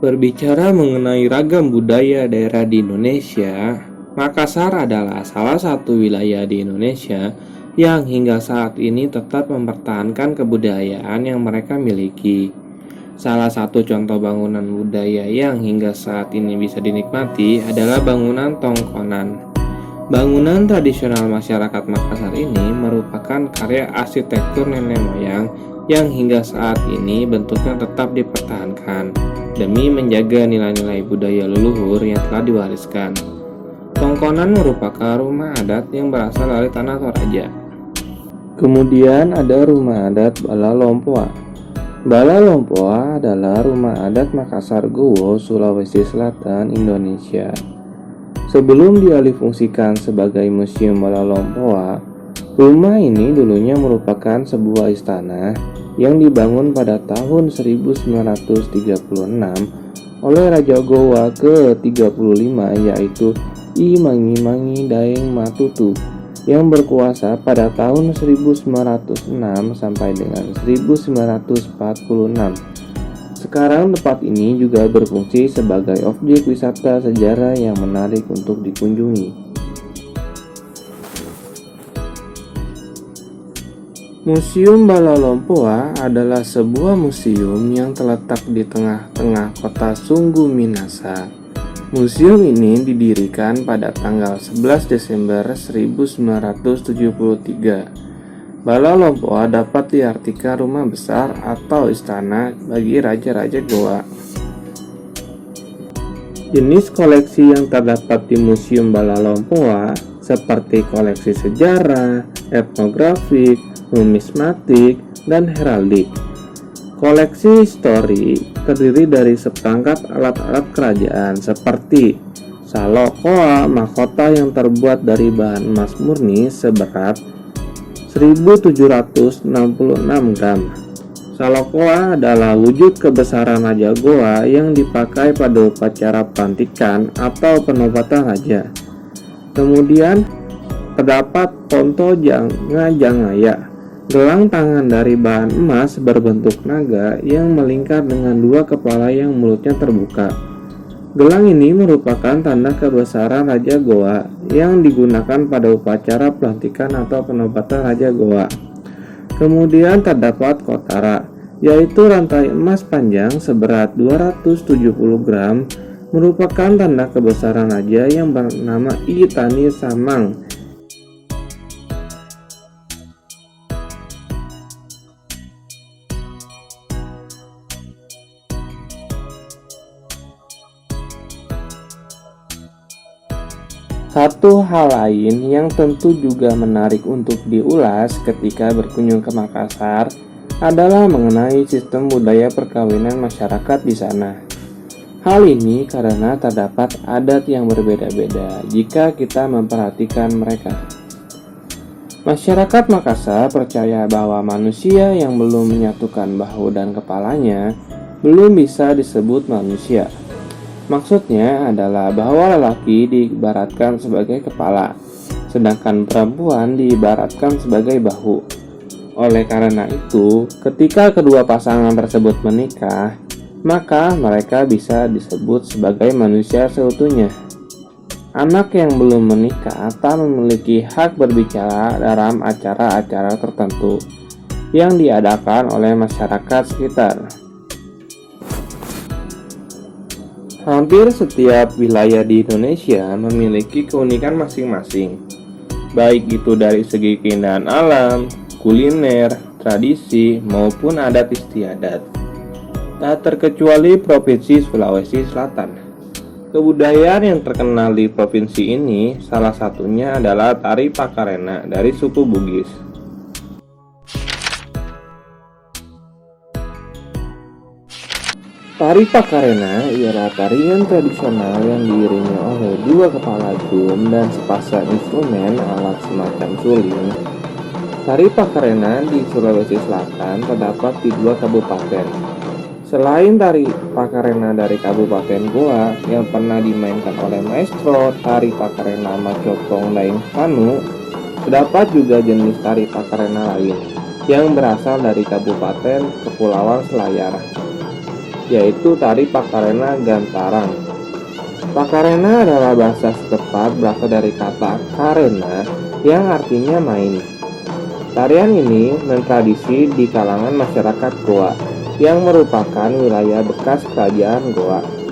Berbicara mengenai ragam budaya daerah di Indonesia, Makassar adalah salah satu wilayah di Indonesia yang hingga saat ini tetap mempertahankan kebudayaan yang mereka miliki. Salah satu contoh bangunan budaya yang hingga saat ini bisa dinikmati adalah bangunan Tongkonan. Bangunan tradisional masyarakat Makassar ini merupakan karya arsitektur nenek moyang yang hingga saat ini bentuknya tetap dipertahankan demi menjaga nilai-nilai budaya leluhur yang telah diwariskan. Tongkonan merupakan rumah adat yang berasal dari tanah Toraja. Kemudian ada rumah adat Bala Lompoa. Bala Lompoa adalah rumah adat Makassar Gowo, Sulawesi Selatan, Indonesia. Sebelum dialihfungsikan sebagai Museum Bala Lompoa, rumah ini dulunya merupakan sebuah istana yang dibangun pada tahun 1936 oleh Raja Gowa ke-35 yaitu I Mangi Daeng Matutu yang berkuasa pada tahun 1906 sampai dengan 1946. Sekarang tempat ini juga berfungsi sebagai objek wisata sejarah yang menarik untuk dikunjungi. Museum Bala Lompoa adalah sebuah museum yang terletak di tengah-tengah kota Sungguh Minasa. Museum ini didirikan pada tanggal 11 Desember 1973. Bala Lompoa dapat diartikan rumah besar atau istana bagi raja-raja Goa. Jenis koleksi yang terdapat di Museum Bala Lompoa seperti koleksi sejarah, etnografik, numismatik, dan heraldik. Koleksi histori terdiri dari seperangkat alat-alat kerajaan seperti salokoa mahkota yang terbuat dari bahan emas murni seberat 1766 gram. Salokoa adalah wujud kebesaran Raja Goa yang dipakai pada upacara pelantikan atau penobatan raja. Kemudian terdapat ponto jangaya, gelang tangan dari bahan emas berbentuk naga yang melingkar dengan dua kepala yang mulutnya terbuka. Gelang ini merupakan tanda kebesaran Raja Goa yang digunakan pada upacara pelantikan atau penobatan Raja Goa. Kemudian terdapat kotara, yaitu rantai emas panjang seberat 270 gram, merupakan tanda kebesaran raja yang bernama I Tani Samang. Satu hal lain yang tentu juga menarik untuk diulas ketika berkunjung ke Makassar adalah mengenai sistem budaya perkawinan masyarakat di sana. Hal ini karena terdapat adat yang berbeda-beda jika kita memperhatikan mereka. Masyarakat Makassar percaya bahwa manusia yang belum menyatukan bahu dan kepalanya belum bisa disebut manusia. Maksudnya adalah bahwa lelaki diibaratkan sebagai kepala, sedangkan perempuan diibaratkan sebagai bahu. Oleh karena itu, ketika kedua pasangan tersebut menikah, maka mereka bisa disebut sebagai manusia seutuhnya. Anak yang belum menikah tak memiliki hak berbicara dalam acara-acara tertentu yang diadakan oleh masyarakat sekitar. Hampir setiap wilayah di Indonesia memiliki keunikan masing-masing, baik itu dari segi keindahan alam, kuliner, tradisi, maupun adat istiadat. Tak terkecuali Provinsi Sulawesi Selatan. Kebudayaan yang terkenal di provinsi ini salah satunya adalah tari Pakarena dari suku Bugis. Tari Pakarena ialah tarian tradisional yang diiringi oleh dua kepala drum dan sepasang instrumen alat semacam suling. Tari Pakarena di Sulawesi Selatan terdapat di dua kabupaten. Selain tari Pakarena dari Kabupaten Goa yang pernah dimainkan oleh maestro tari Pakarena Macopong Daeng Panu, terdapat juga jenis tari Pakarena lain yang berasal dari Kabupaten Kepulauan Selayar, yaitu tari Pakarena Gantarang. Pakarena adalah bahasa setempat berasal dari kata karena yang artinya main. Tarian ini mentradisi di kalangan masyarakat Goa yang merupakan wilayah bekas kerajaan Goa.